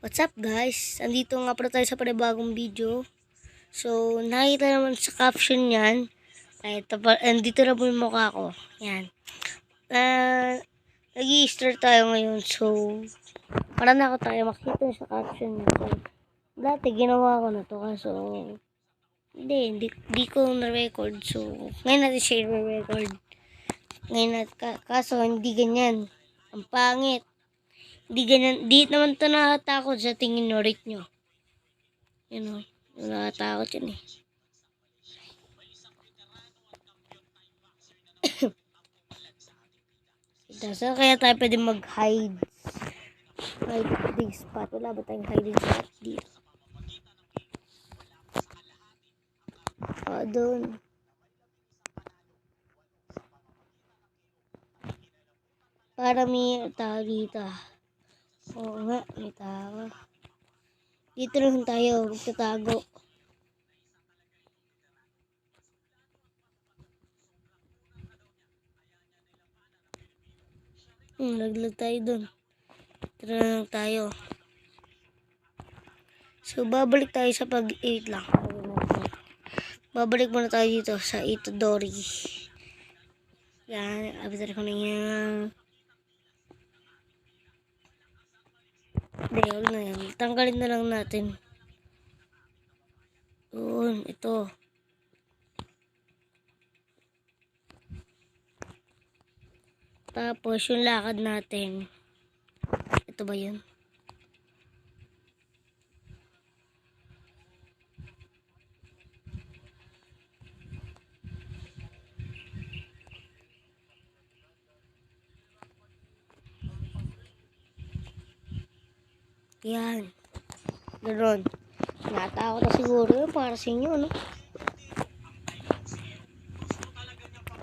What's up guys? Andito nga pala tayo sa panibagong video. So, nakita naman sa caption yan. Andito na po yung mukha ko. Yan. Nag-i-Easter tayo ngayon. So, para na ako tayo makita sa caption niya. So, dati ginawa ko na to. Kaso, hindi ko na-record. So, ngayon natin siya i-record. Kaso, hindi ganyan. Ang pangit. Di ganyan, di naman ito nakatakot sa tingin no, rate nyo. Yun o, nakatakot yun eh. Saan kaya tayo pwede mag-hide? Hiding spot. Wala ba tayong hiding spot dito? Doon. Para may tao dito. Oo nga, may tao. Dito lang tayo, magtatago. Laglag tayo dun. Tara lang tayo. So, babalik tayo sa pag-8 lang. Babalik muna tayo dito sa Itadori. Yan, abitar ko na yan. Hindi, huwag na yan. Tanggalin na lang natin. Doon, ito. Tapos, yung lakad natin. Ito ba yun? Yan. Ganon. Natakot na siguro yun para sa inyo, no?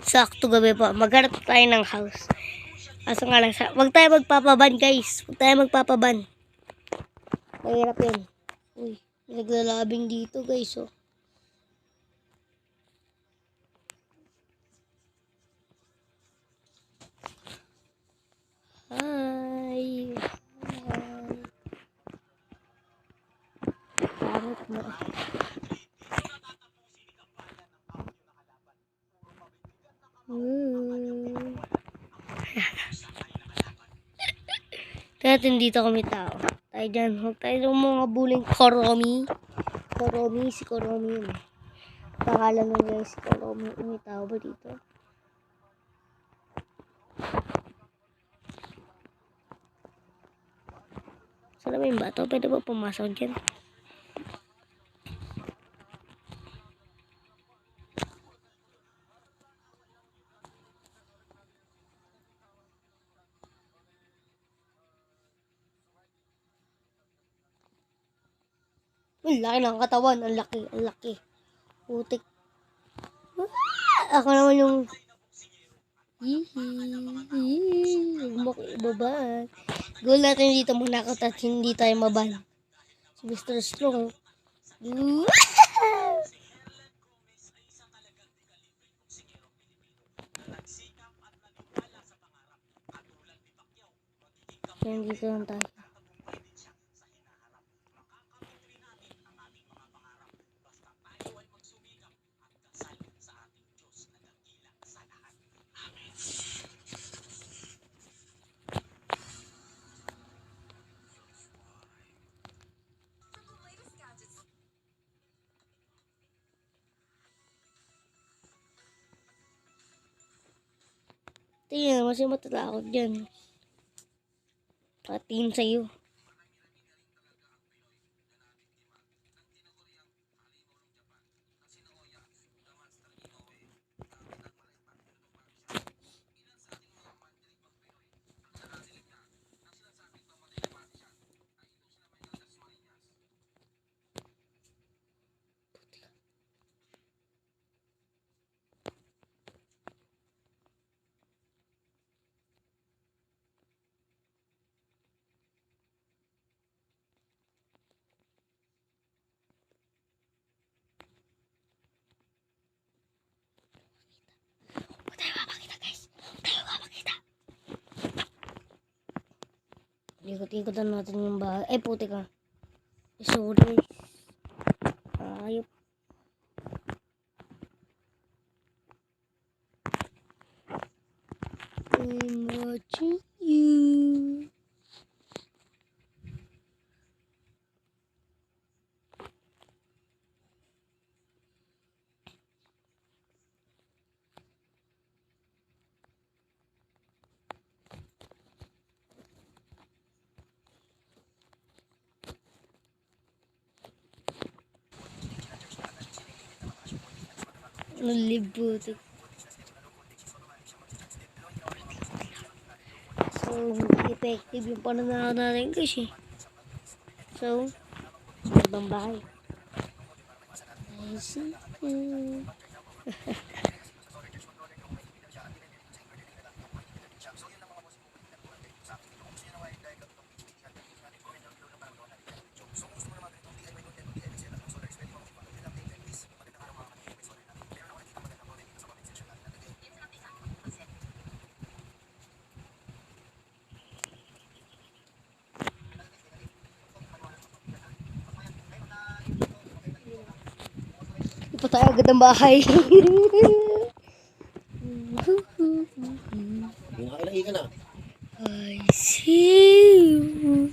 Sakto gabi pa. Maghanap tayo ng house. Kaso nga lang, wag tayo magpapaban, guys. Wag tayo magpapaban. Mahirap yun. Uy, naglalabing dito, guys, oh. Hi. Takot na. Kaya dito kami tao. Tayo dyan. Huwag tayo ng mga buling Koromi. Si Koromi yun. Pangalan ng guys, si Koromi. May tao ba dito? Saan ba yung bato? Pwede ba pumasok dyan? Ang laki ng katawan. Ang laki. Putik. Ako naman yung baba. Goal natin dito muna ako at hindi tayo maban. Si Mr. Strong. Yan, dito lang tayo. Tingnan naman siya matatakot dyan. Patingin sa'yo. Ikot-ikotan natin yung bahay. Ay, puti ka. Sorry. Ayop. I'm watching you. Nalibuto. So, effective yung pananaw natin kasi. So, ibang bahay. I see you. Ipa tayo agad ng bahay. Nakailangi ka na. I see you.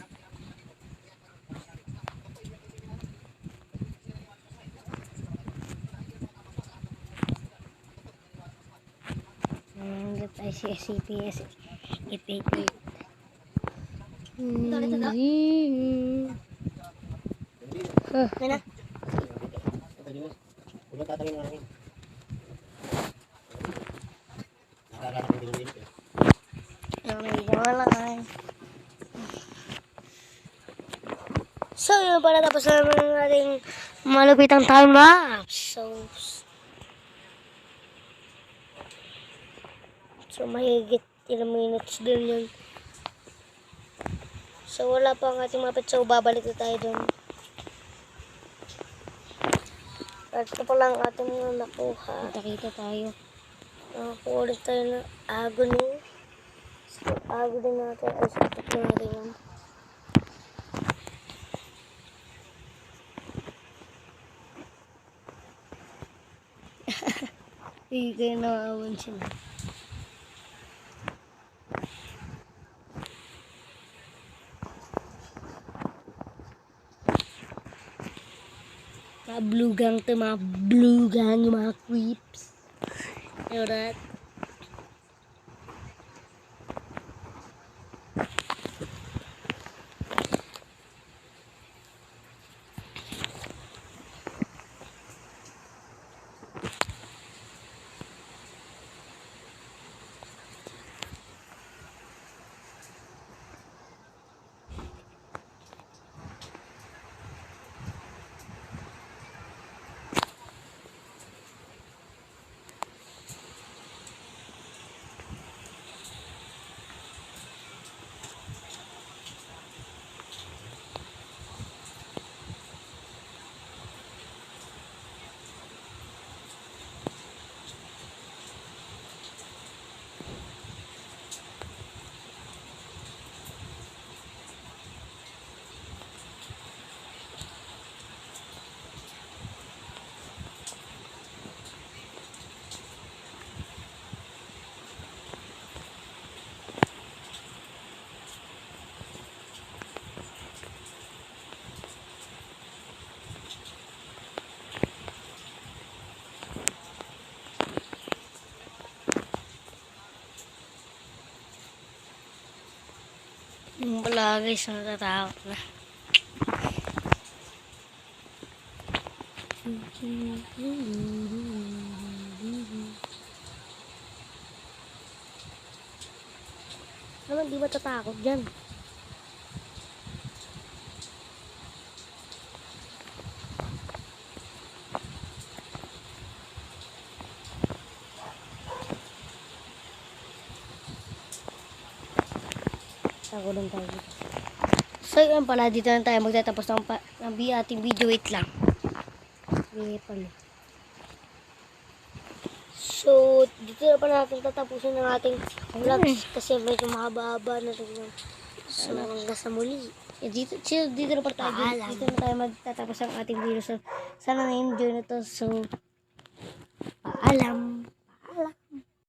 I see CPS. Ipipit. Mana? Huwag tatangin na namin. Nakakala ko din eh. So, yun pala tapos naman ang ating malupitang time lapse. So, mahigit ilang minutes din yun. So, wala pa ang ating mapit. So, babalik na tayo dun. At ito pala ang ating mga nakuha. Kita tayo. Nakakuha ulit tayo ng agony. So, agony natin. Ay, sakit na natin yun. Hindi kayo nakawan sila. Mga blue gang to, mga blue gang, yung mga creeps. You know that? Yung pala guys, natatakot na. Naman di ba tatakot dyan? Ako lang tayo dito. So yun pala, dito na tayo magtatapos ng ating video. Wait lang. So, dito na pala natin tatapusin ng ating vlogs kasi medyo mahaba-haba na rin yung So, hanggang sa muli. Dito na pa tayo. Dito na tayo magtatapos ang ating video. So, sana na-enjoy na to. So, paalam.